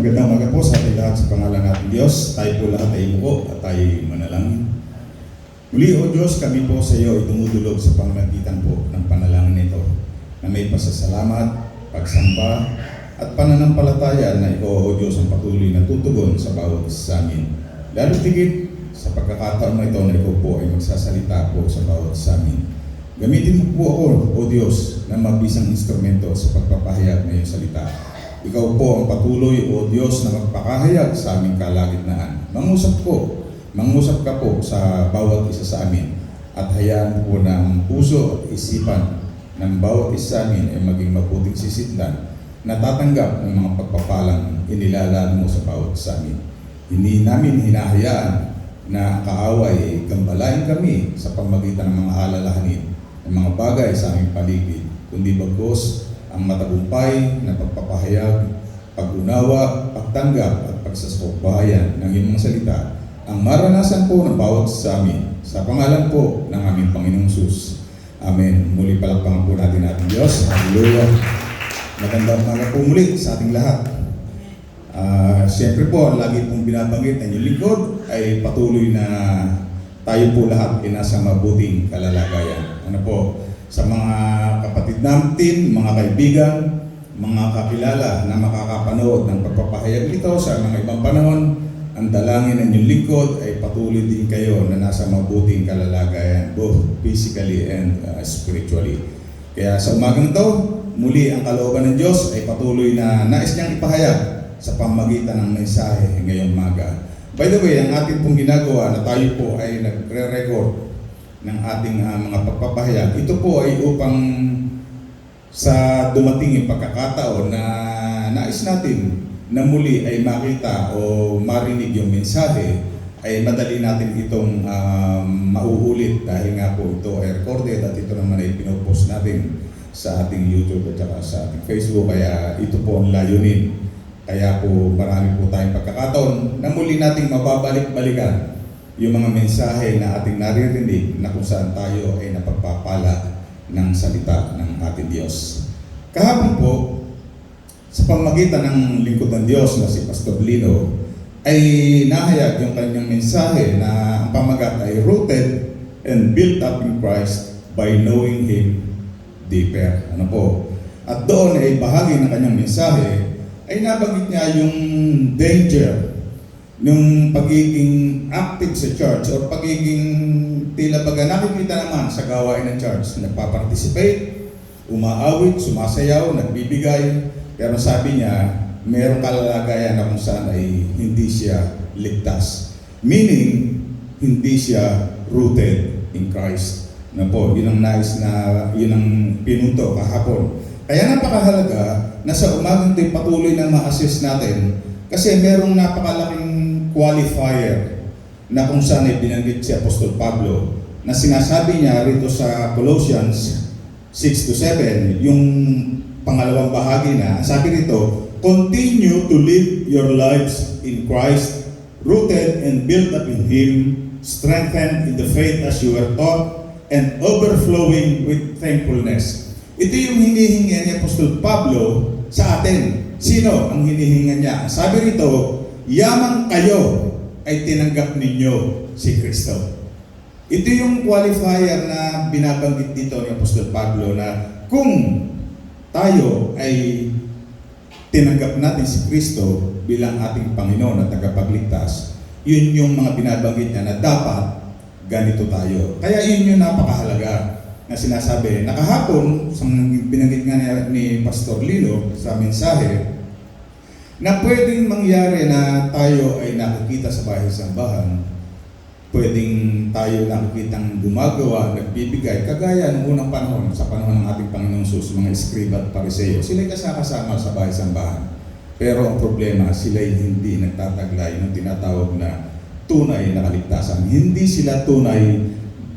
Magandang umaga po sa ating lahat sa pangalan natin Diyos. Tayo po lahat ay umuko at tayo manalangin. Muli o Diyos, kami po sa iyo ay tumutulog sa pamamagitan po ng panalangin nito na may pasasalamat, pagsamba at pananampalataya na ikaw o Diyos ang patuloy na tutugon sa bawat isa sa amin. Lalo tigit sa pagkakataon na ito na ikaw po ay magsasalita po sa bawat isa sa amin. Gamitin mo po ako o Diyos na mabisang instrumento sa pagpapahayag ng iyong salita. Ikaw po ang patuloy o Diyos na magpakahayag sa aming kalagitnaan. Mangusap ka po sa bawat isa sa amin at hayaan po na ang puso at isipan ng bawat isa sa amin ay maging mabuting sisitlan na tatanggap ng mga pagpapalang inilalaan mo sa bawat isa sa amin. Hindi namin hinahayaan na kaaway gambalain kami sa pamagitan ng mga alalahanin ng mga bagay sa aming paligid, kundi bagos ang matagumpay na pagpapahayag, pag-unawa, pagtanggap at pagsasakbayan ng iyong mga salita ang maranasan po ng bawat sa amin sa pangalan po ng aming Panginoong Hesus. Amen. Muli palakpakan po natin ating Diyos. Hallelujah. Magandang umaga po muli sa ating lahat. Siyempre po, lagi pong binabanggit ng inyong lingkod ay patuloy na tayo po lahat ay nasa mabuting kalalagayan. Ano po? Sa mga kapatid natin, mga kaibigan, mga kakilala na makakapanood ng pagpapahayag nito sa mga ibang panahon, ang dalangin ng inyong lingkod ay patuloy din kayo na nasa mabuting kalalagayan, both physically and spiritually. Kaya sa umagang ito, muli ang kalooban ng Diyos ay patuloy na nais niyang ipahayag sa pamagitan ng mensahe ngayong umaga. By the way, ang ating pong ginagawa na tayo po ay nagre-record ng ating mga pagpapahayag. Ito po ay upang sa dumating yung pagkakataon na nais natin na muli ay makita o marinig yung mensahe, ay madali natin itong mauulit dahil nga po ito ay recorded at ito naman ay pinopost natin sa ating YouTube at saka sa ating Facebook. Kaya ito po ang layunin. Kaya po marami po tayong pagkakataon na muli nating mababalik-balikan yung mga mensahe na ating naririnig na kung saan tayo ay napagpapala ng salita ng ating Diyos. Kahapon po, sa pamagitan ng lingkod ng Diyos na si Pastor Lino, ay nahayag yung kanyang mensahe na ang pamagat ay rooted and built up in Christ by knowing Him deeper. Ano po? At doon ay bahagi ng kanyang mensahe ay nabanggit niya yung danger ng pagiging active sa church o pagiging tila baga nakikita naman sa gawain ng church. Nagpa-participate, umaawit, sumasayaw, nagbibigay, pero sabi niya, mayroong kalalagayan na kung saan ay hindi siya ligtas. Meaning, hindi siya rooted in Christ. Na po, yun ang nais na, yun ang pinunto kahapon. Kaya napakahalaga na sa umagang ito'y patuloy na ma-assess natin kasi merong napakalaking qualifier na kung saan ay binanggit si Apostol Pablo na sinasabi niya rito sa Colossians 6-7, yung pangalawang bahagi na, sabi rito, continue to live your lives in Christ, rooted and built up in Him, strengthened in the faith as you were taught, and overflowing with thankfulness. Ito yung hinihinga ni Apostol Pablo sa atin. Sino ang hinihinga niya? Sabi rito, yamang kayo ay tinanggap ninyo si Kristo. Ito yung qualifier na binabanggit dito ni Apostol Pablo na kung tayo ay tinanggap natin si Kristo bilang ating Panginoon at tagapagligtas, yun yung mga binabanggit niya na dapat ganito tayo. Kaya yun yung napakahalaga na sinasabi. Nakahapon, binanggit nga ni Pastor Lino sa mensahe, na pwedeng mangyari na tayo ay nakikita sa bahay sambahan, pwedeng tayo nakikitang gumagawa, nagbibigay, kagaya ng unang panahon, sa panahon ng ating Panginoong Hesus, mga Eskriba at Pariseo, sila'y kasama sa bahay sambahan. Pero ang problema, sila'y hindi nagtataglay ng tinatawag na tunay na kaligtasan. Hindi sila tunay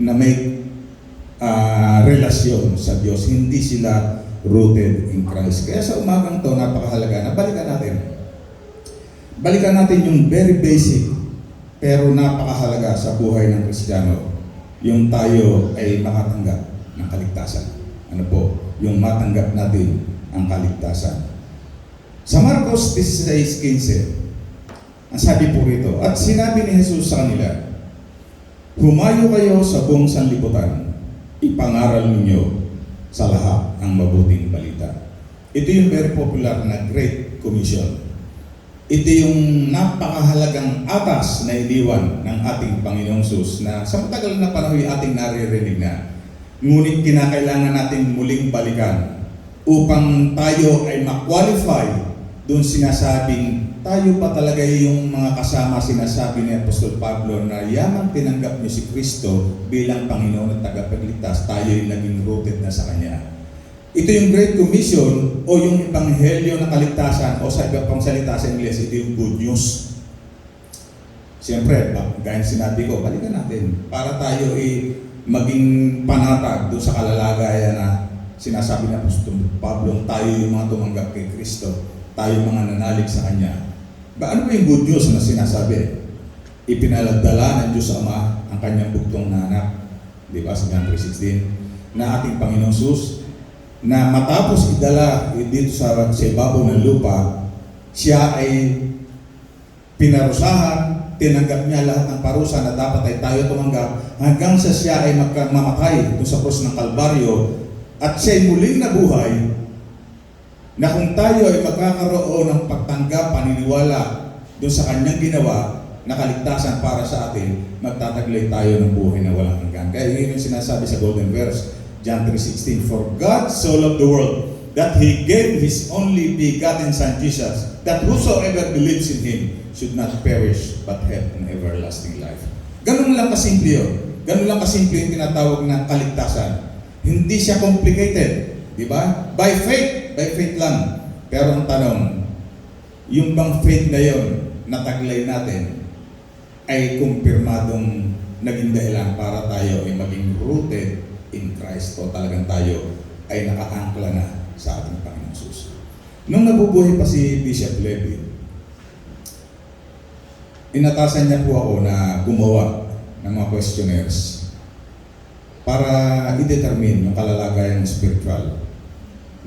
na may relasyon sa Diyos. Hindi sila rooted in Christ. Kaya sa umagang to, napakahalaga na balikan natin yung very basic pero napakahalaga sa buhay ng Kristiyano. Yung tayo ay makatanggap ng kaligtasan. Ano po? Yung matanggap natin ang kaligtasan. Sa Marcos 16:15, ang sabi po rito, at sinabi ni Jesus sa kanila, humayo kayo sa buong sanlibutan, ipangaral ninyo sa lahat ang mabuting balita. Ito yung very popular na Great Commission. Ito yung napakahalagang atas na iniwan ng ating Panginoong Sus na sa matagal na panahon ating naririnig na. Ngunit kinakailangan natin muling balikan upang tayo ay ma-qualify doon sinasabing tayo pa talaga yung mga kasama sinasabi ni Apostol Pablo na yamang tinanggap niyo si Kristo bilang Panginoon at tagapagligtas, tayo yung naging rooted na sa Kanya. Ito yung Great Commission o yung Ebanghelyo ng kaligtasan o sa iba pang salita sa Ingles, ito yung good news. Siyempre, gaya sinabi ko, balikan natin para tayo maging panatag doon sa kalalagayan na sinasabi ng Apostol Pablo, tayo yung mga tumanggap kay Kristo, tayo mga nanalig sa Kanya. Ano ba yung good news na sinasabi? Ipinalagdala ng Diyos Ama ang Kanyang bugtong na anak, di ba, sa John 3:16, na ating Panginoong Sus, na matapos idala dito sa ibabaw ng lupa, siya ay pinarusahan, tinanggap niya lahat ng parusa na dapat ay tayo tumanggap, hanggang sa siya ay mamatay doon sa krus ng Kalbaryo, at siya ay muling nabuhay, na kung tayo ay magkakaroon ng pagtanggap, paniniwala doon sa Kanyang ginawa na kaligtasan para sa atin, magtataglay tayo ng buhay na walang hanggan. Kaya yun yung sinasabi sa golden verse, John 3:16, for God so loved the world that He gave His only begotten Son Jesus, that whosoever believes in Him should not perish but have an everlasting life. Ganun lang kasimple yun. Ganun lang kasimple yung tinatawag na kaligtasan. Hindi siya complicated. Di ba? By faith lang. Pero ang tanong, yung bang faith na yon na taglay natin ay kumpirmadong naging dahilan para tayo ay maging rooted in Christ o talagang tayo ay nakaangkla na sa ating Panginoong Jesus. Nung nabubuhay pa si Bishop Levy, inatasan niya po ako na gumawa ng mga questionnaires para i-determine yung kalalagayan spiritual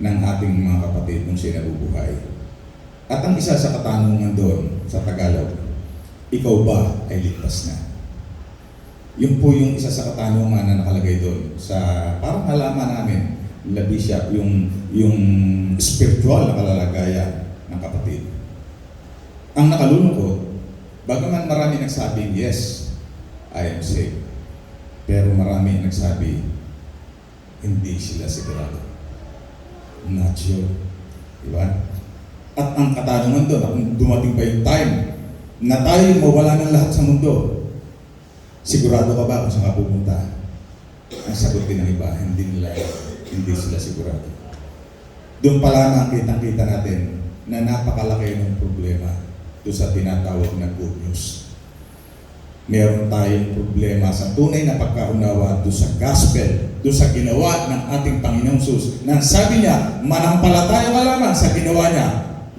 ng ating mga kapatid kung sila nabubuhay. At ang isa sa katanungan doon sa Tagalog, ikaw ba ay ligtas na? Yun po yung isa sa katanungan na nakalagay doon sa parang halaman namin, labi siya yung spiritual na kalalagayan ng kapatid. Ang nakalulungkot, bagaman marami nagsabing, yes, I am saved. Pero marami nagsabi, hindi sila sigurado. Not sure. Diba? At ang katanungan doon, kung dumating pa yung time na tayo mawala ng lahat sa mundo, sigurado ka ba kung saan ka pupunta? Ang sagot din ng iba, hindi sila sigurado. Doon pala na kitang-kita natin na napakalaki ng problema doon sa tinatawag na good news. Meron tayong problema sa tunay na pagkaunawa doon sa gospel, doon sa ginawa ng ating Panginoong Jesus. Nang sabi niya, manampalataya ka lamang sa ginawa niya,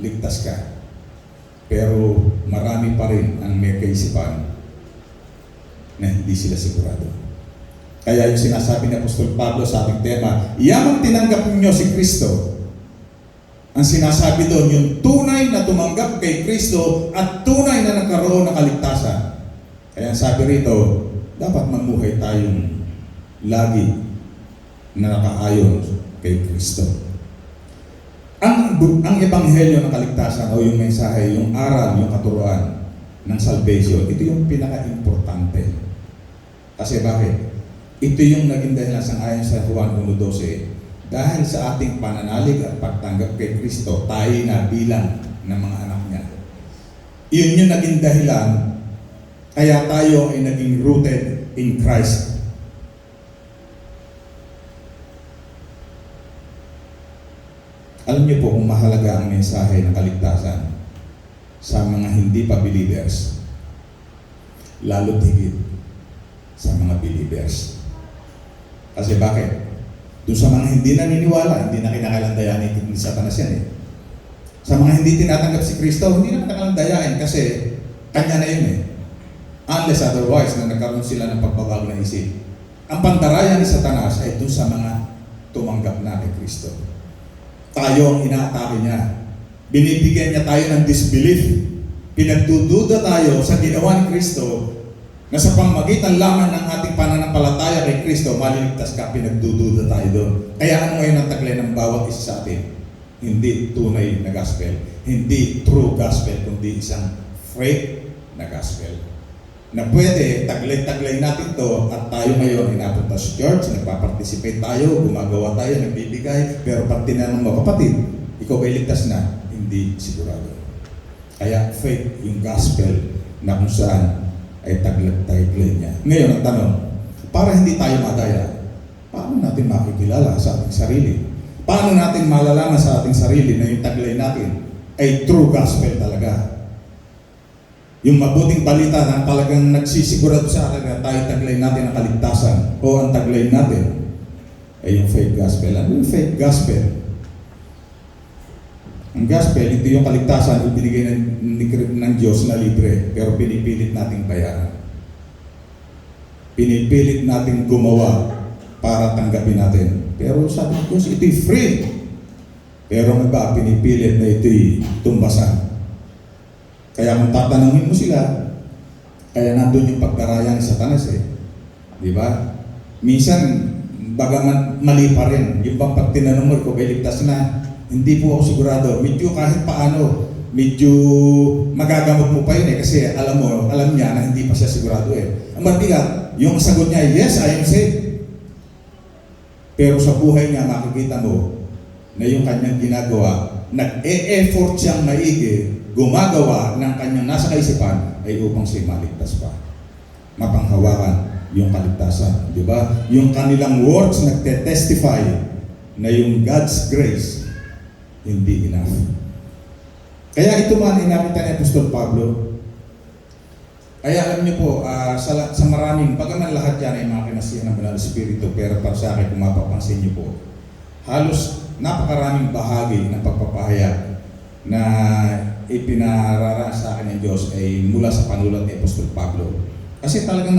ligtas ka. Pero marami pa rin ang may kaisipan na hindi sila sigurado. Kaya yung sinasabi ni Apostol Pablo sa ating tema, yamang tinanggap niyo si Kristo. Ang sinasabi doon, yung tunay na tumanggap kay Kristo at tunay na nagkaroon ng kaligtasan. Kaya sabi rito, dapat mamuhay tayong lagi na nakaayon kay Kristo. Ang ebanghelyo ng kaligtasan o yung mensahe, yung aral, yung katuruan ng salvation, ito yung pinaka-importante. Kasi bakit? Ito yung naging dahilan sa ayon sa Juan 1:12. Dahil sa ating pananalig at pagtanggap kay Kristo, tayo na bilang ng mga anak niya. Iyon yung naging dahilan kaya tayo ay naging rooted in Christ. Alam niyo po kung mahalaga ang mensahe ng kaligtasan sa mga hindi pa believers, lalo higit sa mga believers. Kasi bakit? Doon sa mga hindi naniniwala, hindi na kinakailangan dayanin ni Satanas yan eh. Sa mga hindi tinatanggap si Kristo, hindi na kinakailangan dayain kasi kanya na yun eh. Unless otherwise na nagkaroon sila ng pagbabago ng isip. Ang pandarayan ni Satanas ay doon sa mga tumanggap na kay Kristo. Tayo ang inaatake niya. Binibigyan niya tayo ng disbelief. Pinagdududa tayo sa ginawa ni Kristo na sa pamamagitan lamang ng ating pananampalataya kay Kristo, maliligtas ka, pinagdududa tayo doon. Kaya ano ngayon ang taglay ng bawat isa sa atin? Hindi tunay na gospel. Hindi true gospel, kundi isang fake na gospel. Na pwede, taglay-taglay natin to at tayo ngayon ay napunta sa church, nagpa-participate tayo, gumagawa tayo, nagbibigay, pero pag tinanong mo, kapatid, ikaw ba'y ligtas na? Hindi sigurado. Kaya fake yung gospel na kung saan ay taglay niya. Ngayon ang tanong, para hindi tayo madaya, paano natin makikilala sa ating sarili? Paano natin malalaman sa ating sarili na yung taglay natin ay true gospel talaga? Yung mabuting balita na talagang nagsisigurado sa atin na tayo taglay natin ang kaligtasan o ang taglay natin ay yung fake gospel. Ano yung fake gospel? Ang gospel, ito yung kaligtasan ibinigay ng Diyos na libre, pero pinipilit nating bayaran. Pinipilit nating gumawa para tanggapin natin. Pero sabi ng Diyos, ito'y free. Pero may ba, pinipilit na ito'y tumbasan. Kaya kung tatanungin mo sila, kaya nandun yung pagdaraya ni Satanas eh. Di ba? Minsan, bagaman mali pa rin. Yung bang pag tinanong mo, ikaw ba'y ligtas na? Hindi po ako sigurado. Medyo kahit paano, medyo magagamot mo pa yun eh. Kasi alam niya na hindi pa siya sigurado eh. Ang mabigat, yung sagot niya, yes, I am saved. Pero sa buhay niya, makikita mo na yung kanyang ginagawa, nag-e-effort siyang maigi, gumagawa ng kanyang nasa kaisipan ay upang siya maligtas pa. Mapanghawakan yung kaligtasan. Di ba? Yung kanilang words nagte-testify na yung God's grace hindi enough. Kaya ito man inakita ni Apostol Pablo. Kaya alam niyo po, sa maraming, bagaman lahat yan ay mga kinasihan ng Banal Espiritu, pero para sa akin, kung mapapansin niyo po, halos napakaraming bahagi ng pagpapahayag na ipinararaan sa akin ng Diyos ay mula sa panulat ni Apostol Pablo. Kasi talagang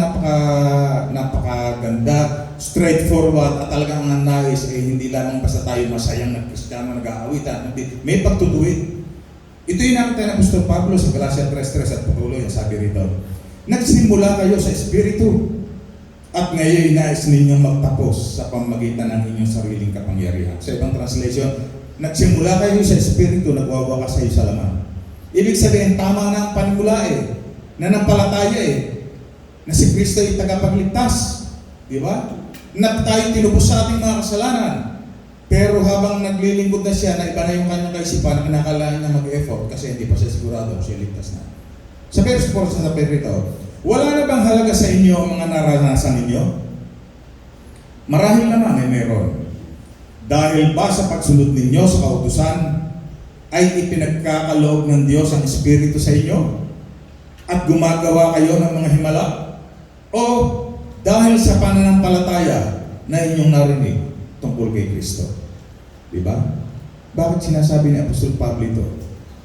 napakaganda, straightforward, at talagang ang nais ay hindi lamang basta tayo masayang nag-Kristiyano, nag-aawitan, hindi, may pagtutuwid. Ito yung nakita ng Apostol Pablo sa Galatia 3:3 at patuloy, sabi rito, nagsimula kayo sa Espiritu at ngayon nais ninyong magtapos sa pamamagitan ng inyong sariling kapangyarihan. Sa ibang translation, nagsimula kayo sa Espiritu, nagwawakas kayo sa laman. Ibig sabihin, tama na ang panimula eh, nanampalataya eh, na si Kristo ay tagapagligtas. Di ba? Na tayo tinubos sa ating mga kasalanan. Pero habang naglilingkod na siya, na iba na yung kanyang kaisipan, kinakailangan niya mag-effort kasi hindi pa siya sigurado kung siya ligtas na. Sa verse 4 sa rito, wala na bang halaga sa inyo ang mga naranasan ninyo? Marahil naman ay meron. Dahil ba sa pagsunod ninyo sa kautusan, ay ipinagkakaloob ng Diyos ang Espiritu sa inyo? At gumagawa kayo ng mga himala? O dahil sa pananampalataya na inyong narinig tungkol kay Kristo? Diba? Bakit sinasabi ni Apostol Pablo ito?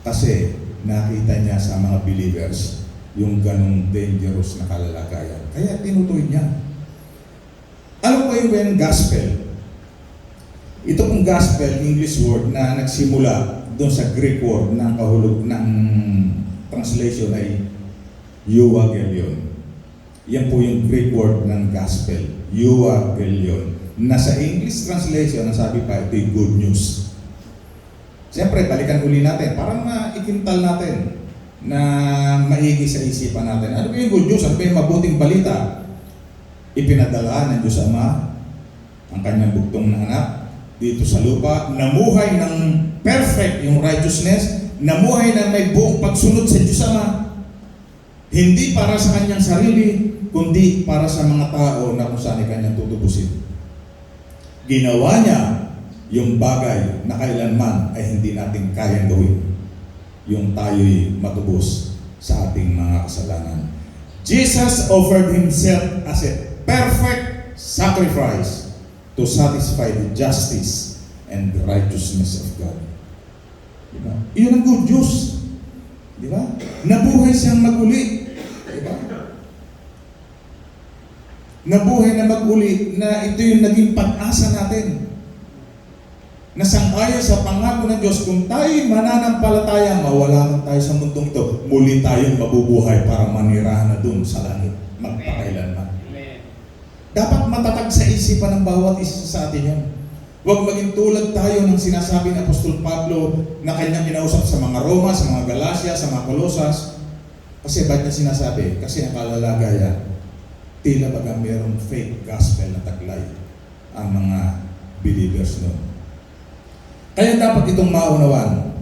Kasi nakita niya sa mga believers yung ganong dangerous na kalalagayan. Kaya tinutuloy niya. Ano ba yung gospel? Ito pong gospel, English word na nagsimula doon sa Greek word ng kahulog ng translation ay euangelion. Yan po yung Greek word ng gospel, euangelion. Nasa English translation, nasabi pa, ito yung good news. Siyempre, balikan uli natin, parang maikintal natin na maigi sa isipan natin. Ano ba yung good news? Ano ba yung mabuting balita? Ipinadala ng Diyos Ama ang kanyang bugtong na anak dito sa lupa, namuhay ng perfect yung righteousness, namuhay na may buong pagsunod sa Diyos Ama. Hindi para sa kanyang sarili, kundi para sa mga tao na kung saan kanyang tutubusin. Ginawa niya yung bagay na kailanman ay hindi natin kayang gawin. Yung tayo'y matubos sa ating mga kasalanan. Jesus offered Himself as a perfect sacrifice to satisfy the justice and the righteousness of God. Diba? Iyon ang good news. Diba? Nabuhay siyang maguli. Diba? Nabuhay na maguli na ito yung naging pag-asa natin. na sang-ayon sa pangako ng Diyos, kung tayo mananampalataya, mawala man tayo sa mundong ito, muli tayong mabubuhay para manirahan na dun sa langit, magpakailanman. Dapat matatag sa isipan ng bawat isa sa atin yan. Huwag maging tulad tayo ng sinasabi ng Apostol Pablo na kanyang kinausap sa mga Roma, sa mga Galacia, sa mga Colosas. Kasi ba't niya sinasabi? Kasi ang kalalagayan, tila baga mayroong fake gospel na taglay ang mga believers noon. Kaya dapat itong maunawan.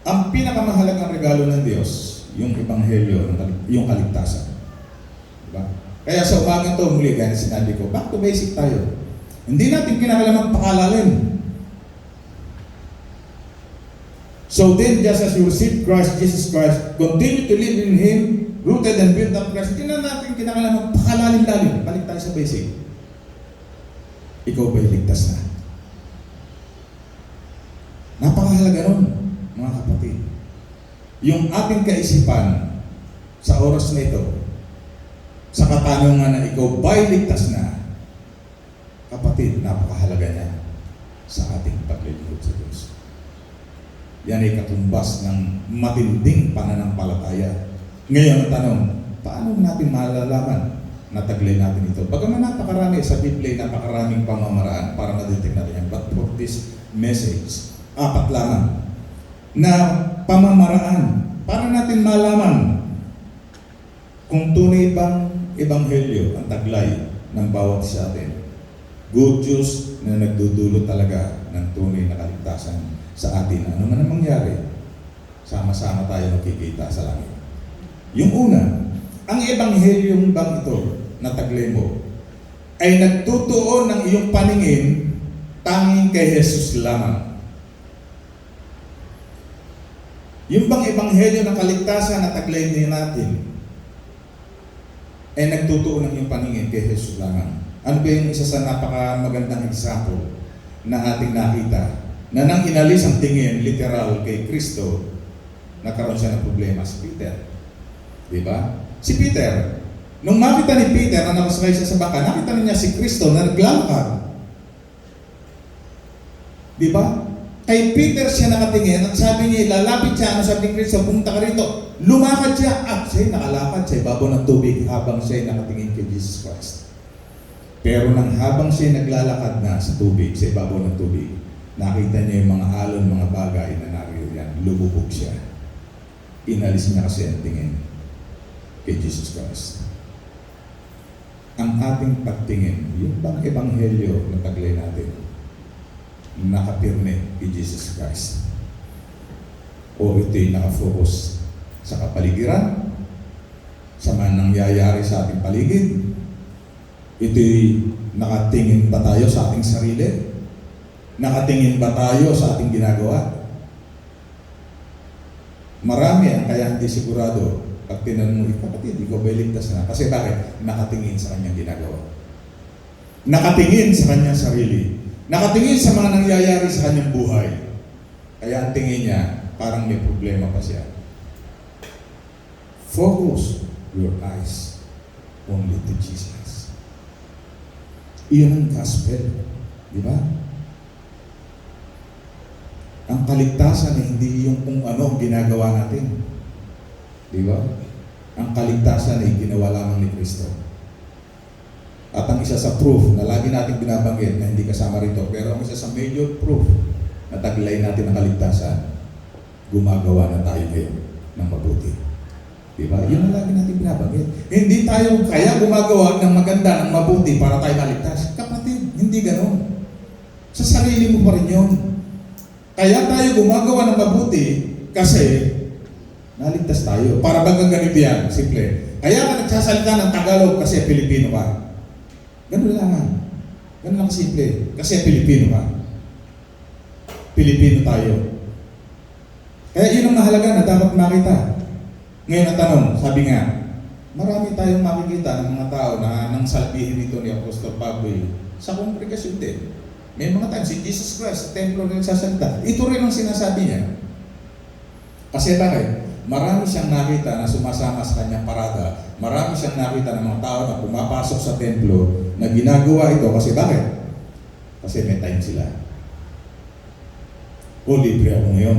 Ang pinakamahalagang regalo ng Diyos, yung Ebanghelyo, yung kaligtasan. Diba? Kaya sa umagang ito, muli, gaya sinabi ko, back to basic tayo. Hindi natin kinakailangan pakalalim. So then, just as you receive Christ, Jesus Christ, continue to live in Him, rooted and built up Christ. Hindi na natin kinakailangan pakalalim-lalim. Balik tayo sa basic. Ikaw ba'y ligtas na? Napakahalaga nun, mga kapatid. Yung ating kaisipan sa oras na ito, sa katanungan na ikaw ba'y ligtas na, kapatid, napakahalaga niya sa ating paglilingkod sa Diyos. Yan ay katumbas ng matinding pananampalataya. Ngayon ang tanong, paano natin malalaman na taglay natin ito? Bagaman napakarami sa Biblia, napakaraming pamamaraan para ma-detect natin yan. But for this message, 4 lamang na pamamaraan para natin malaman kung tunay bang ebanghelyo ang taglay ng bawat sa atin. Good news na nagdudulot talaga ng tunay na kaligtasan sa atin. Ano man ang mangyari, sama-sama tayo makikita sa langit. Yung una, ang ebanghelyong bang ito na taglay mo ay nagtutuon ng iyong paningin tanging kay Jesus lamang. Yung bang ebanghelyo ng kaligtasan na taglay din natin ay nagtutuon ng iyong paningin kay Jesus lamang. Ano ba yung isa sa napakamagandang example na ating nakita na nang inalis ang tingin literal kay Kristo, nagkaroon siya ng problema si Peter. Diba? Si Peter, nung makita ni Peter na nakasakay siya sa baka, nakita niya si Kristo na naglalakad. Diba? Kay Peter siya nakatingin at sabi niya, lalapit siya, ano sabi ni Kristo, pumunta ka rito. Lumakad siya at siya'y nakalakad sa ibabaw ng tubig habang siya'y nakatingin kay Jesus Christ. Pero nang habang siya'y naglalakad na sa tubig, sa ibabaw ng tubig, nakita niya yung mga alon, mga bagay na naririyan, lumubog siya. Inalis niya kasi ang tingin kay Jesus Christ. Ang ating pagtingin, yung bang ebanghelyo na taglay natin, nakapirme kay Jesus Christ. O ito'y nakafocus sa kapaligiran, sa mga nangyayari sa ating paligid. Ito'y nakatingin ba tayo sa ating sarili? Nakatingin ba tayo sa ating ginagawa? Marami ang kaya hindi sigurado pag tinanong mo, kapatid, ikaw ba'y ligtas na? Kasi bakit? Nakatingin sa kanyang ginagawa. Nakatingin sa kanyang sarili. Nakatingin sa mga nangyayari sa kanyang buhay. Kaya ang tingin niya, parang may problema pa siya. Focus your eyes only to Jesus. Iyon ang gospel. Di ba? Ang kaligtasan ay hindi yung kung ano ang ginagawa natin. Di ba? Ang kaligtasan ay ginawa lamang ni Kristo. At ang isa sa proof na lagi natin binabanggit na hindi kasama rito, pero ang isa sa major proof na taglay natin ang kaligtasan, gumagawa na tayo ngayon ng mabuti. Diba? Yun ang lagi natin binabanggit. Hindi tayo kaya gumagawa ng maganda, ng mabuti para tayo maligtas. Kapatid, hindi ganon. Sa sarili mo pa rin yun. Kaya tayo gumagawa ng mabuti kasi naligtas tayo. Para bagang ganito yan, simple. Kaya ka nagsasalita ng Tagalog kasi Pilipino ka. Ganun lang. Ganun lang simple. Kasi Pilipino ka. Pilipino tayo. Kaya yun ang mahalaga na dapat makita. Ngayon ang tanong, sabi nga, marami tayong makikita ng mga tao na nang salbihin nito ni Apostol Pablo sa kongregasyon din. May mga tao, si Jesus Christ, sa templo na nagsasalita. Ito rin ang sinasabi niya. Kasi bakit? Marami siyang nakita na sumasama sa kanyang parada. Marami siyang nakita ng mga tao na pumapasok sa templo na ginagawa ito. Kasi bakit? Kasi may time sila. O libre ako ngayon,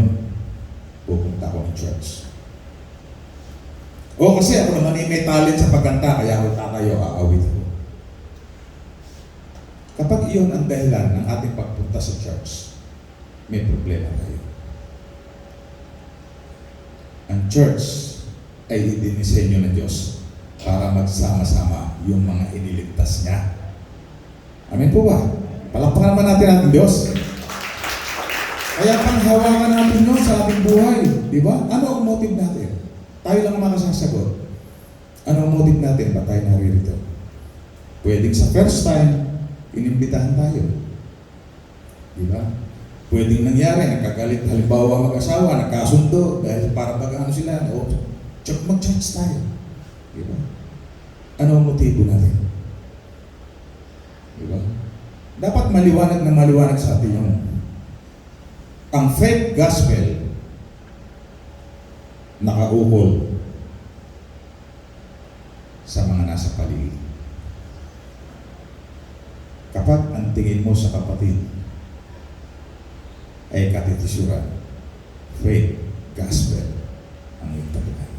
pupunta ako ng church. O kasi ako naman may talent sa pagkanta, kaya ako tatayo, aawit ako. Kapag iyon ang dahilan ng ating pagpunta sa church, may problema tayo. Ang church ay idinisenyo ng Diyos para magsama-sama yung mga iniligtas niya. Amen po ba? Palakpakan naman natin ang Diyos. Kaya panghawakan natin yun sa ating buhay. Di ba? Ano ang motive natin? Tayo lang ang makasasagot. Ano ang motive natin? Ba't tayo naririto? Pwedeng sa first time, inimbitahan tayo. Di ba? Pwedeng nangyari, nagkagalit, halimbawa mag-asawa, nagkasundo, dahil para pag-ano sila, mag-church tayo. Di ba? Ano ang motibo natin? Di ba? Dapat maliwanag na maliwanag sa atin yung ang fake gospel nakaukol sa mga nasa paligid. Kapag ang tingin mo sa kapatid ay katitisuran, fake gospel ang iyong tagumpay.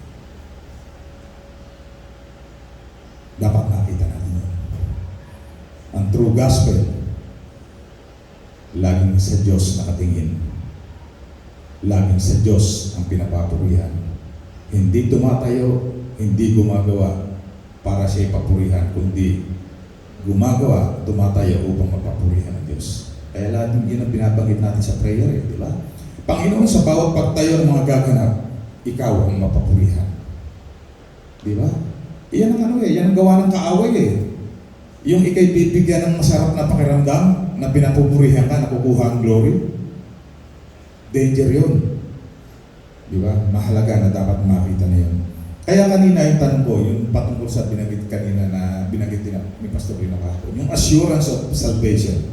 Dapat nakita natin yun. Ang true gospel, laging sa Diyos nakatingin. Laging sa Diyos ang pinapapurihan. Hindi tumatayo, hindi gumagawa para siya ipapurihan, kundi gumagawa, tumatayo upang mapapurihan ng Diyos. Kaya lahat ng yun ang binabanggit natin sa prayer, di ba? Panginoon, sa bawat pagtayo ng mga gaganap, ikaw ang mapapurihan. Di ba? Iyan ang yan ang gawa ng kaaway Yung ikay bibigyan ng masarap na pakiramdam, na pinapupurihan ka, nakukuha ang glory. Danger yun. Di ba? Mahalaga na dapat makita na yun. Kaya kanina yung tanong ko, yung patungkol sa binanggit kanina na binanggit din ni Pastor Rino kahapon, yung assurance of salvation.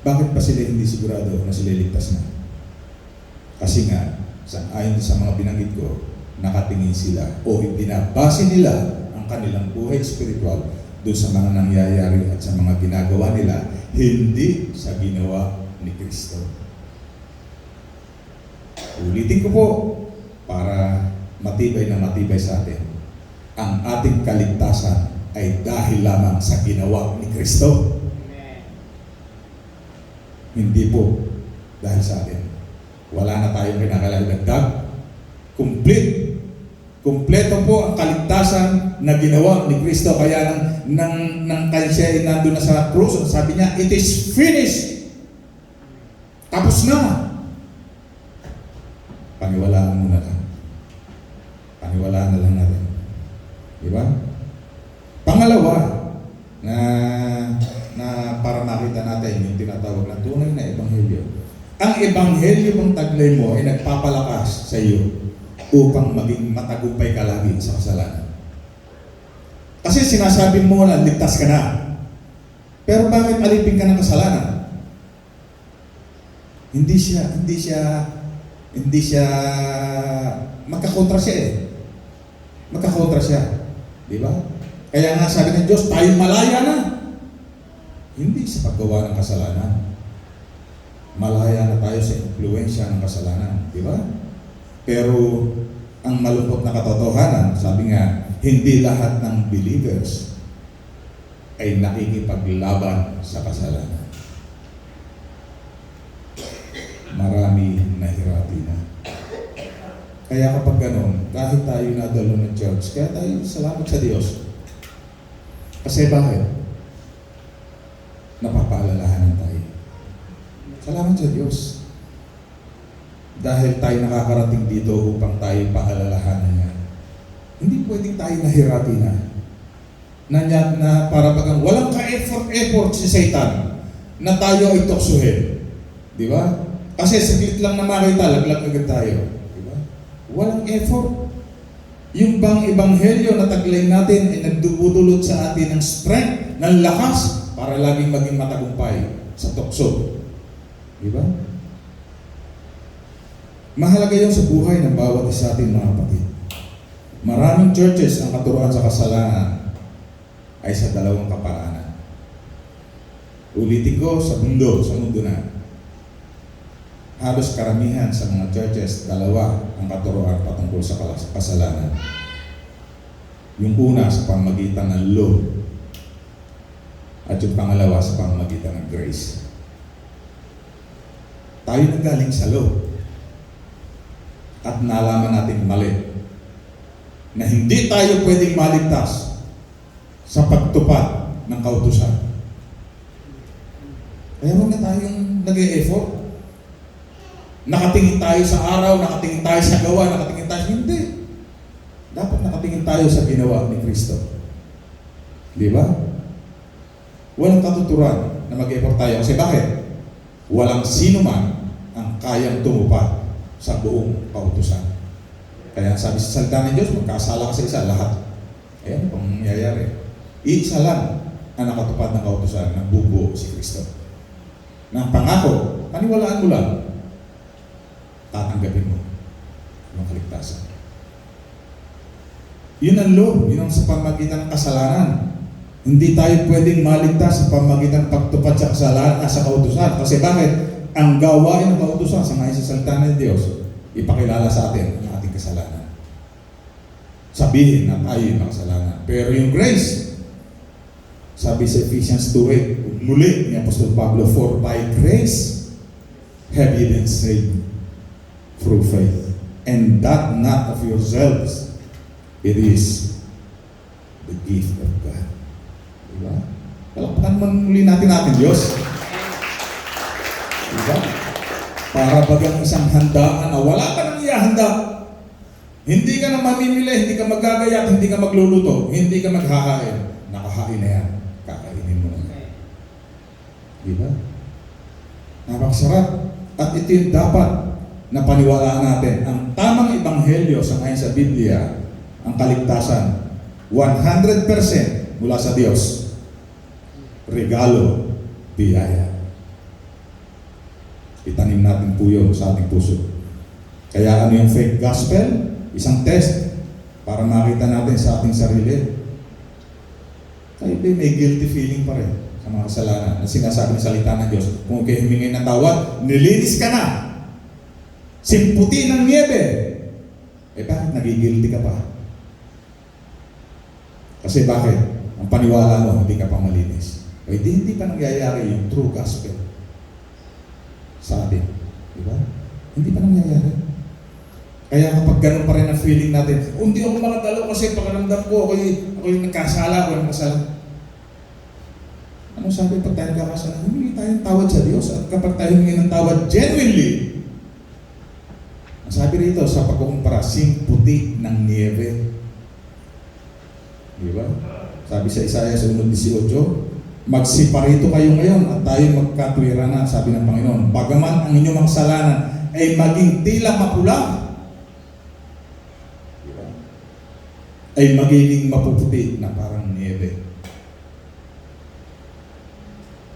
Bakit pa sila hindi sigurado na sila ligtas na? Kasi nga, ayon sa mga binanggit ko, nakatingin sila o ibinabase nila ang kanilang buhay spiritual doon sa mga nangyayari at sa mga ginagawa nila, hindi sa ginawa ni Kristo. Ulitin ko po, para matibay na matibay sa atin, ang ating kaligtasan ay dahil lamang sa ginawa ni Kristo. Amen. Hindi po dahil sa atin. Wala na tayong kinakailangan dagdag. Kompleto po ang kaligtasan na ginawa ni Kristo. Kaya nang siya ay nandun na sa krus, sabi niya, it is finished. Tapos na. Paniwalaan mo na lang. Paniwalaan na lang natin. Di ba? Pangalawa, na para makita natin yung tinatawag na tunay na ebanghelyo. Ang ebanghelyo mong taglay mo ay nagpapalakas sa iyo upang maging matagumpay ka lagi sa kasalanan. Kasi sinasabi mo na ligtas ka na. Pero bakit alipin ka ng kasalanan? Hindi siya magkakontra siya Magkakontra siya. Di ba? Kaya nga sabi ng Diyos, tayo malaya na. Hindi sa paggawa ng kasalanan. Malaya na tayo sa impluensya ng kasalanan. Di ba? Pero ang malungkot na katotohanan, sabi nga, hindi lahat ng believers ay nakikipaglaban sa kasalanan. Marami nahirapi na. Kaya kapag ganun, kahit tayo nadalo ng church, kaya tayo salamat sa Diyos. Kasi bakit? Napapaalalahanan tayo. Salamat sa Diyos. Dahil tayo nakakarating dito upang tayo paalalahanan niya. Hindi pwedeng tayo nahirapi na. Na para bagang walang ka-effort si Satan na tayo ay tuksuhin. Di ba? Kasi saglit lang na makita, laglag agad tayo. Di ba? Walang effort. Yung bang ebanghelyo na taglay natin ay nagdudulot sa atin ng strength, ng lakas, para laging maging matagumpay sa tukso. Di ba? Mahalaga yun sa buhay ng bawat isa atin mga kapatid. Maraming churches ang katuruan sa kasalanan ay sa dalawang kaparaanan. Ulitin ko, sa mundo na, halos karamihan sa mga churches, dalawa ang katuruan patungkol sa kasalanan. Yung una sa pamamagitan ng law, at yung pangalawa sa pamamagitan ng grace. Tayo nanggaling sa law at nalaman natin mali na hindi tayo pwedeng maligtas sa pagtupad ng kautusan. Kaya huwag na tayong nag-e-effort. Nakatingin tayo sa araw, nakatingin tayo sa gawa, nakatingin tayo sa hindi. Dapat nakatingin tayo sa ginawa ni Kristo. Di ba? Walang katuturan na mag-effort tayo. Kasi bakit? Walang sino man ang kayang tumupad sa buong kautusan. Kaya sabi sa salita ng Diyos, magkasala ka sa isa, lahat. Ayan ang mangyayari. Iisa lang ang nakatupad ng kautusan ng bubuo si Kristo. Na pangako, paniwalaan mo lang, tatanggapin mo yung kaligtasan. Yun ang law, yun ang sa pamagitan ng kasalanan. Hindi tayo pwedeng maligtas sa pamagitan ng pagtupad sa kasalanan sa kautusan. Kasi bakit? Ang gawain ng kautusan sa mga salita ng Diyos, ipakilala sa atin ang ating kasalanan. Sabihin na tayo yung makasalanan. Pero yung grace, sabi sa Ephesians 2:8, muli ni Apostol Pablo, for by grace have ye been saved through faith, and that not of yourselves, it is the gift of God. Diba? Palakpakan man muli natin Diyos. Diba? Para bagang isang handaan na wala ka nang ihahanda. Hindi ka na mamimili, hindi ka magagayat, hindi ka magluluto, hindi ka maghahain. Nakahain na yan. Kakainin mo na. Diba? Napakasarap. At ito yung dapat na paniwalaan natin. Ang tamang ebanghelyo sa ngayon sa Biblia, ang kaligtasan, 100% mula sa Diyos. Regalo, biyaya. Itanim natin po yun sa ating puso. Kaya ano yung fake gospel? Isang test para makita natin sa ating sarili. Tayo may guilty feeling pa rin sa mga kasalanan na sinasabi ng salita ng Diyos. Kung kayo humingi ng tawad, nilinis ka na. Simputi ng niebe. Bakit nagigilty ka pa? Kasi bakit? Ang paniwala mo, hindi ka pa malinis. Hindi pa nangyayari yung true gospel sa atin. Diba? Hindi pa nangyayari. Kaya kapag ganun pa rin ang feeling natin, hindi ako makadalo kasi pakiramdam ko, ako yung nagkasala, ako yung nakasala. Ano sabi pag tayo nagkakasala? Humingi tayong tawad sa Diyos. At kapag tayo humingi ng tawad genuinely, sabi rito sa pagkukumpara, puti ng niebe. Diba? Sabi sa Isaiah 1:18, magsiparito kayo ngayon at tayo magkatwira na, sabi ng Panginoon. Bagaman ang inyong mga kasalanan ay maging tila mapula, diba? Ay magiging mapuputi na parang niebe.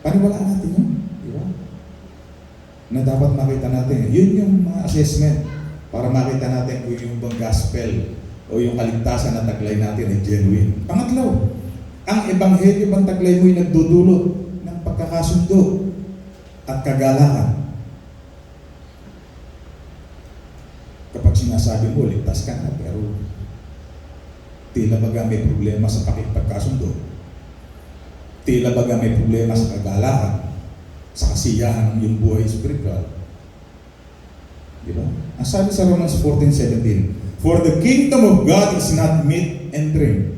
Paniwalaan natin yun. Diba? Na dapat makita natin. Yun yung mga assessment. Para makita natin kung yung bang gospel o yung kaligtasan na taglay natin ay genuine. Pangatlo, ang ebanghelyo bang taglay mo ay nagdudulot ng pagkakasundo at kagalakan. Kapag sinasabi mo, ligtas ka na, pero tila baga may problema sa pakipagkasundo. Tila baga may problema sa kagalakan, sa kasiyahan ng iyong buhay spiritual. Diba? Ang sabi sa Romans 14:17, for the kingdom of God is not meat and drink,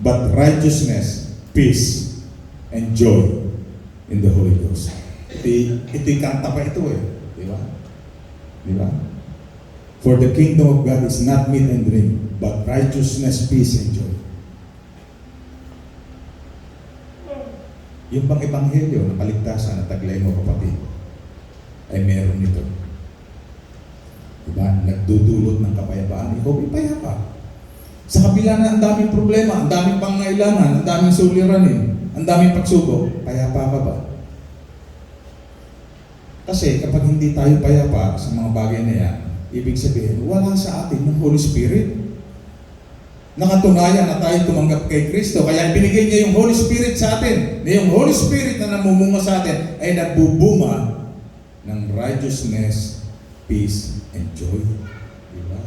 but righteousness, peace, and joy in the Holy Ghost. Ito'y kanta pa ito eh. Diba? Diba? For the kingdom of God is not meat and drink, but righteousness, peace, and joy. Yung bang ebanghelyo na kaligtasan na taglay mo kapatid, ay meron nito. Diba? Nagdudulot ng kapayapaan. Ikaw ay payapa. Sa kabila na ang daming problema, ang daming pangailangan, ang daming suliranin, ang daming pagsubok, payapa ka ba? Kasi kapag hindi tayo payapa sa mga bagay na yan, ibig sabihin, wala sa atin ng Holy Spirit. nakatunayan na tayo tumanggap kay Kristo. Kaya binigay niya yung Holy Spirit sa atin. Na yung Holy Spirit na namumunga sa atin ay nagbubunga ng righteousness, peace, and joy. Diba?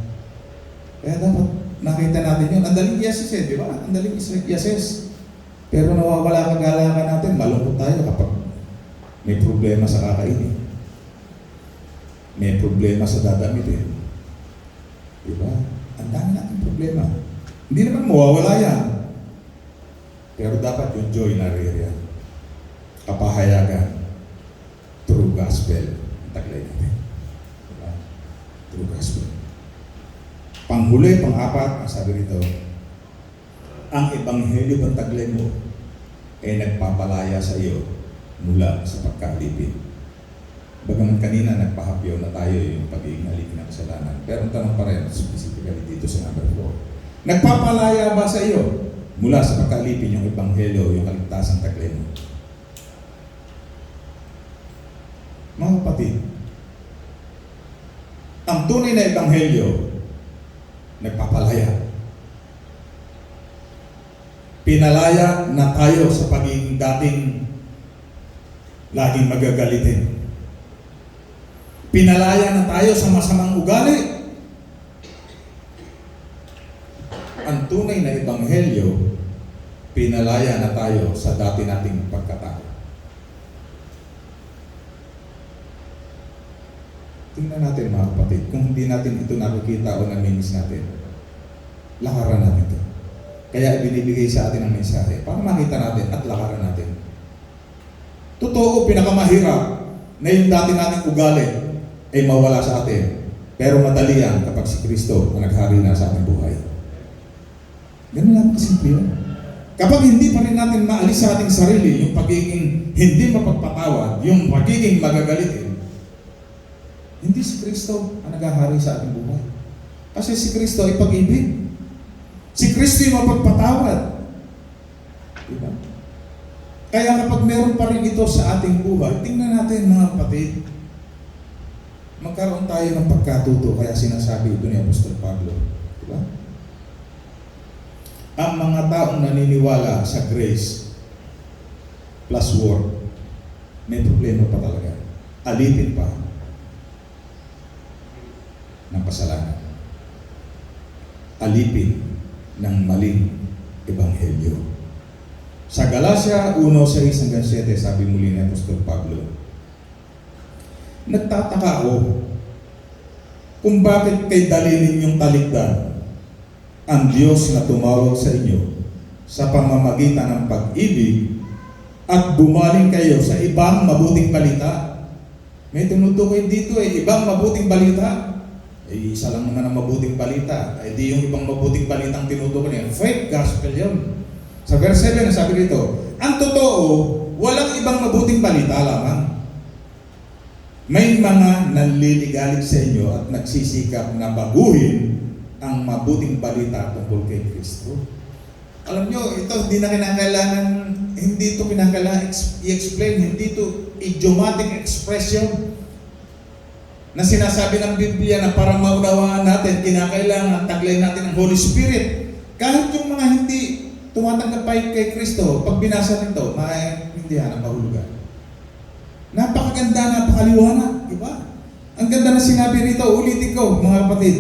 Kaya dapat nakita natin yun. Ang daling i-assess di ba? Ang daling i-assess. Pero nawawala kagalakan natin, malungkot tayo kapag may problema sa kakainin. May problema sa dadamitin. Diba? Ang dami natin problema. Hindi naman mawawala yan. Pero dapat yung joy naririyan. Kapahayagan. True gospel. Taglay natin. Diba? True gospel. Panghuli, pang-apat, ang sabi rito, ang ebanghelyo ng taglay mo ay nagpapalaya sa iyo mula sa pagkalipin. Bagaman kanina nagpahapyaw na tayo yung pag-iing haligi ng kasalanan. Pero ang tanong pa rin, specifically dito sa number 4. Nagpapalaya ba sa iyo mula sa pagkalipin yung ebanghelyo, yung kaligtasan taglay mo? Mga kapatid, ang tunay na ebanghelyo, nagpapalaya. Pinalaya na tayo sa pagiging dating laging magagalitin. Pinalaya na tayo sa masamang ugali. Ang tunay na ebanghelyo, pinalaya na tayo sa dati nating pagkatao. Tingnan natin mga kapatid, kung hindi natin ito nakikita o namimiss natin, lakaran natin ito. Kaya ibinibigay sa atin ang mensahe para makita natin at lakaran natin. Totoo, pinakamahirap na yung dati nating ugali ay mawala sa atin. Pero madali yan kapag si Kristo ang naghari na sa ating buhay. Ganun lang kasimple yan. Kapag hindi pa rin natin maalis sa ating sarili yung pagiging hindi mapagpatawad, yung pagiging magagalitin, hindi si Kristo ang naghahari sa ating buhay. Kasi si Kristo ay pag-ibig. Si Kristo yung mapagpatawad. Diba? Kaya kapag meron pa rin ito sa ating buhay, tingnan natin mga kapatid, magkaroon tayo ng pagkatuto, kaya sinasabi ito ni Apostol Pablo. Diba? Ang mga taong naniniwala sa grace plus work, may problema pa talaga. Alipin pa ng kasalanan. Alipin ng maling ebanghelyo. Sa Galatia 1:6-7, sabi muli ni Apostol Pablo, nagtataka ako kung bakit kay dalinin yung talikdan ang Diyos na tumawag sa inyo sa pamamagitan ng pag-ibig at bumaling kayo sa ibang mabuting balita. May tinutukoy dito ibang mabuting balita. Isa lang naman ang mabuting balita. Di yung ibang mabuting balitang tinutukoy niya. Fake gospel yun. Sa verse 7, sabi dito, ang totoo, walang ibang mabuting balita lamang. May mga nanliligalig sa inyo at nagsisikap na baguhin ang mabuting balita tungkol kay Kristo. Alam nyo, ito hindi ito kinakailangan i-explain, hindi ito idiomatic expression na sinasabi ng Biblia na para maunawaan natin, kinakailangan taglay natin ang Holy Spirit. Kahit yung mga hindi tumatanggap pa kay Kristo, pag binasa nito, maintindihan ang mahulugan. Napakaganda, napakaliwanag, di ba? Ang ganda na sinabi rito, ulitin ko, mga kapatid,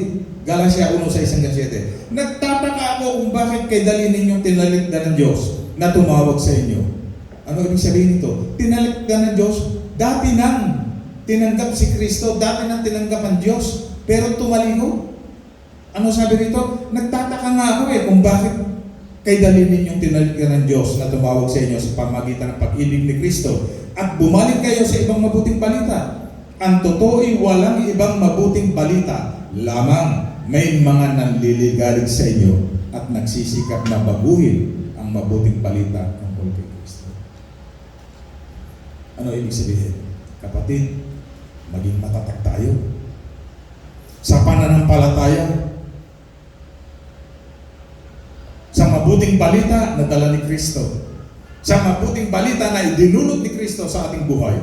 Galatia 1:6-7. Nagtataka ako kung bakit kay dalinin yung tinalikdan ng Diyos na tumawag sa inyo. Ano ibig sabihin nito? Tinalikdan ng Diyos, dati nang tinanggap si Kristo, dati nang tinanggap ang Diyos, pero tumaligo. Ano sabi rito? Nagtataka nga ako kung bakit kay dalinin yung tinalikdan ng Diyos na tumawag sa inyo sa pamamagitan ng pag-ibig ni Kristo at bumalik kayo sa ibang mabuting balita. Ang totoo'y walang ibang mabuting balita, lamang may mga nanliligalig sa inyo at nagsisikap na baguhin ang mabuting balita tungkol kay Kristo. Ano ibig sabihin? Kapatid, maging matatag tayo sa pananampalataya sa mabuting balita na dala ni Kristo, sa mabuting balita na idinulot ni Kristo sa ating buhay.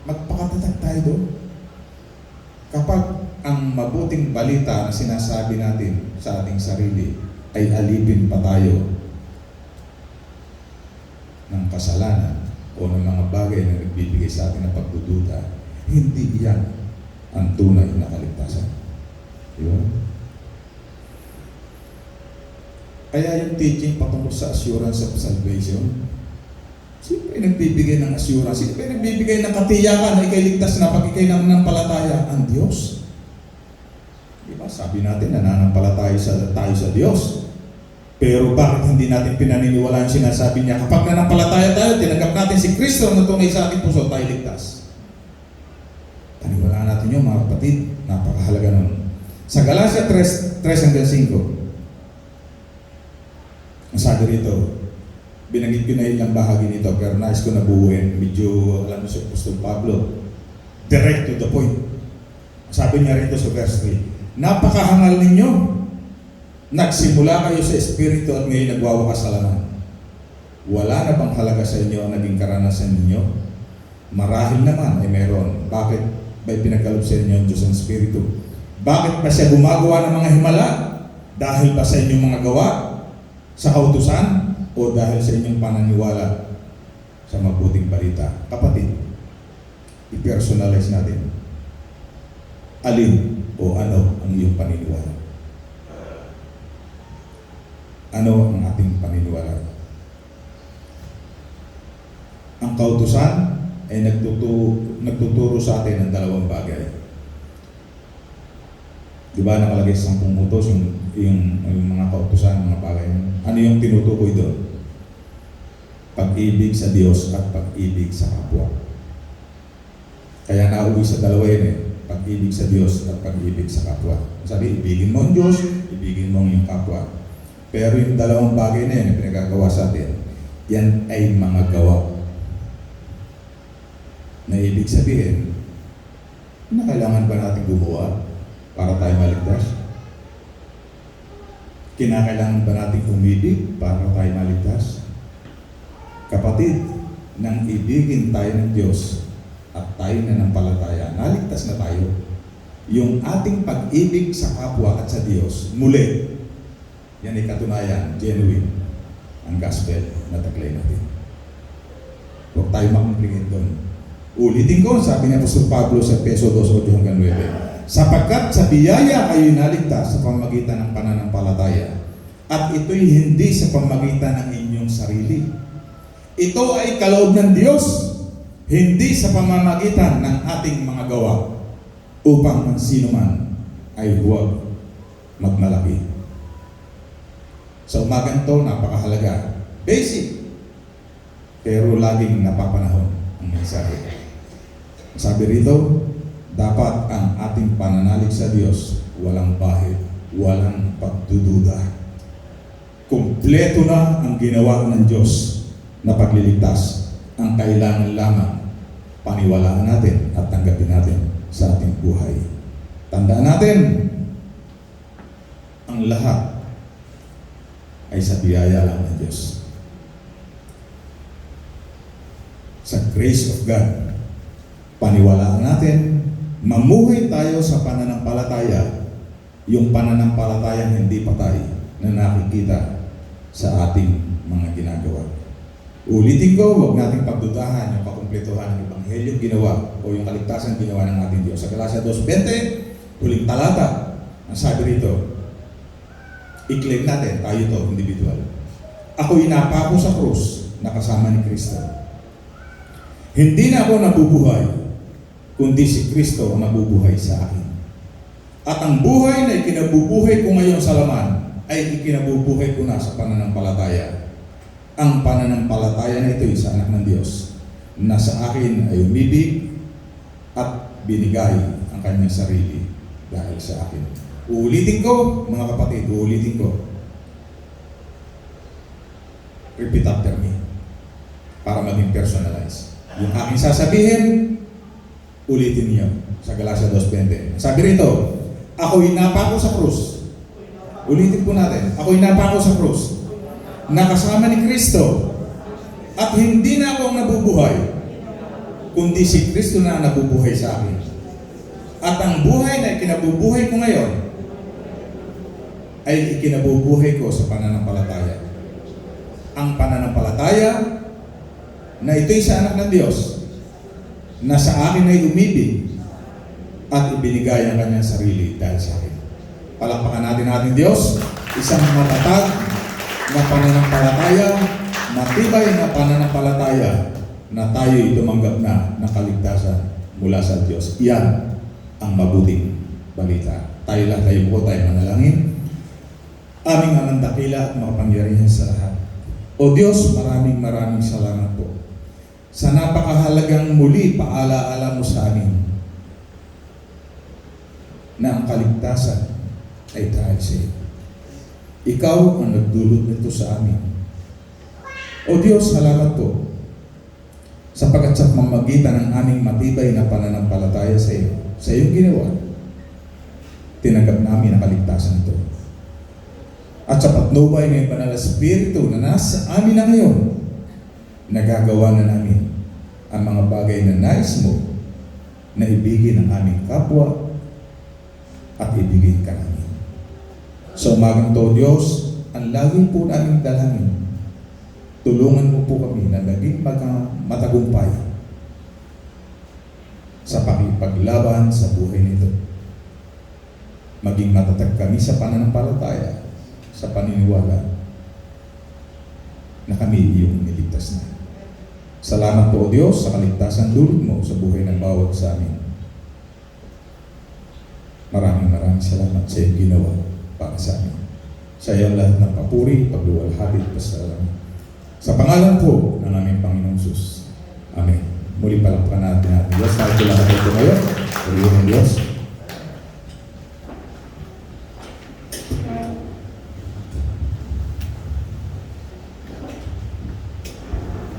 Magpakatatag tayo doon. Kapag ang mabuting balita na sinasabi natin sa ating sarili ay alipin pa tayo ng kasalanan o ng mga bagay na nagbibigay sa atin ng pagdududa, hindi yan ang tunay na kaligtasan. Diba? Kaya yung teaching patungkol sa assurance of salvation, sino ay nagbibigay ng assurance? Sino ay nagbibigay ng katiyakan na ikay ligtas na pag ikay nananampalataya? Ang Diyos. Diba? Sabi natin, nananampalataya tayo sa Diyos. Pero bakit hindi natin pinaniniwalaan yung sinasabi niya? Kapag nananampalataya tayo, tinanggap natin si Kristo na tunay sa ating puso, tayo ligtas. Paniwalaan natin yun, mga kapatid. Napakahalaga nun. Sa Galatia 3:5, ang sabi rito, binanggit ko na ilang bahagi nito, pero nais ko nabuuin. Medyo, alam mo si Apostol Pablo, direct to the point. Sabi niya rito sa verse 3, napakahangal ninyo. Nagsimula kayo sa Espiritu at ngayon nagwawakas sa laman. Wala na bang halaga sa inyo ang naging karanasan ninyo? Marahil naman ay meron. Bakit ba'y pinagkaloob sa inyo ang Diyos ng Espiritu? Bakit pa siya gumagawa ng mga himala? Dahil ba sa inyong mga gawa? Sa kautusan? O dahil sa inyong pananiwala sa mabuting balita? Kapatid, i-personalize natin. Alin o ano ang iyong paniniwala? Ano ang ating paniniwala? Ang kautusan ay nagtuturo sa atin ng dalawang bagay. Di ba nakalagay sa 10 utos yung mga kautusan, mga bagay? Ano yung tinutukoy doon? Pag-ibig sa Diyos at pag-ibig sa kapwa. Kaya nauwi sa dalawa yun eh. Pag-ibig sa Diyos at pag-ibig sa kapwa. Sabi, ibigin mo ang Diyos, ibigin mo yung kapwa. Pero yung dalawang bagay na yun, yung pinagagawa sa atin, yan ay mga gawa. Na ibig sabihin, na kailangan ba natin gumawa para tayo maligtas? Kinakailangan ba natin umibig para tayo maligtas? Kapatid, nang ibigin tayo ng Diyos at tayo nananampalataya, naligtas na tayo. Yung ating pag-ibig sa kapwa at sa Diyos, muli, yan ay katunayan, genuine, ang gospel na taglay natin. Huwag tayo makumplikit doon. Ulitin ko, sabi ni Apostol Pablo sa Efeso 2:8-9, sapagkat sa biyaya kayo naligtas sa pamamagitan ng pananampalataya, at ito'y hindi sa pamamagitan ng inyong sarili. Ito ay kaloob ng Diyos, hindi sa pamamagitan ng ating mga gawa, upang ang sino man ay huwag magmalaki. Sa umagang to, napakahalaga. Basic. Pero laging napapanahon ang mensahe. Sabi rito, dapat ang ating pananalig sa Diyos walang bahid, walang pagdududa. Kumpleto na ang ginawa ng Diyos na pagliligtas. Ang kailangan lamang paniwalaan natin at tanggapin natin sa ating buhay. Tandaan natin, ang lahat ay sa biyaya lang ng Diyos. Sa grace of God, paniwalaan natin, mamuhay tayo sa pananampalataya, yung pananampalatayang hindi patay na nakikita sa ating mga ginagawa. Ulitin ko, huwag nating pagdudahan yung kakumpletuhan ng Ebanghelyo ginawa o yung kaligtasan ginawa ng ating Diyos. Sa Galatia 2:20, huling talata, ang sabi rito, i-claim natin, tayo to, individual. Ako'y napako sa krus, nakasama ni Kristo. Hindi na ako nabubuhay, kundi si Kristo ang nabubuhay sa akin. At ang buhay na ikinabubuhay ko ngayon sa laman, ay ikinabubuhay ko na sa pananampalataya. Ang pananampalataya na ito ay sa anak ng Diyos, na sa akin ay umibig at binigay ang kanyang sarili dahil sa akin. Uulitin ko, mga kapatid, uulitin ko. Repeat after me. Para maging personalized. Yung aking sasabihin, ulitin niyo sa Galatia 2:20. Sabi rito, ako'y napako sa krus. Ulitin po natin, ako'y napako sa krus. Nakasama ni Kristo. At hindi na ako ang nabubuhay, kundi si Kristo na nabubuhay sa akin. At ang buhay na ikinabubuhay ko ngayon ay ikinabubuhay ko sa pananampalataya. Ang pananampalataya na ito'y sa anak ng Diyos na sa akin ay umibig at ibinigay ang kanyang sarili dahil sa akin. Palakpakan natin Diyos, isang matatag na pananampalataya, matibay na pananampalataya na tayo'y tumanggap na ng kaligtasan mula sa Diyos. Iyan ang mabuting balita. Tayo po tayo manalangin. Aming amang dakila at makapangyarihan sa lahat. O Diyos, maraming salamat po sa napakahalagang muli paalaala mo sa amin na ang kaligtasan ay dahil sa iyo. Ikaw ang nagdulot nito sa amin. O Diyos, salamat po sapagkat sa pamamagitan ng aming matibay na pananampalataya sa iyo, sa iyong ginawa, tinanggap namin ang kaligtasan ito. At sa patnubay ng Banal na Espiritu na nasa amin na ngayon, nagagawa na namin ang mga bagay na nais mo na ibigin ang aming kapwa at ibigin ka namin. Sa umagang to, Diyos, ang lagi po naming dalangin, tulungan mo po kami na naging matagumpay sa pakipaglaban sa buhay nito. Maging matatag kami sa pananampalataya, sa paniniwala na kami iyong niligtas na. Salamat po, O Diyos, sa kaligtasan dulot mo sa buhay ng bawat sa amin. Maraming salamat sa iyong ginawa para sa amin. Sa iyo lahat ng papuri, pagluwalhati, pasalamat. Sa pangalan po ng aming Panginoong Sus. Amen. Muli palakpakan natin Diyos. Tayo lahat ito ngayon. Purihin ng Diyos.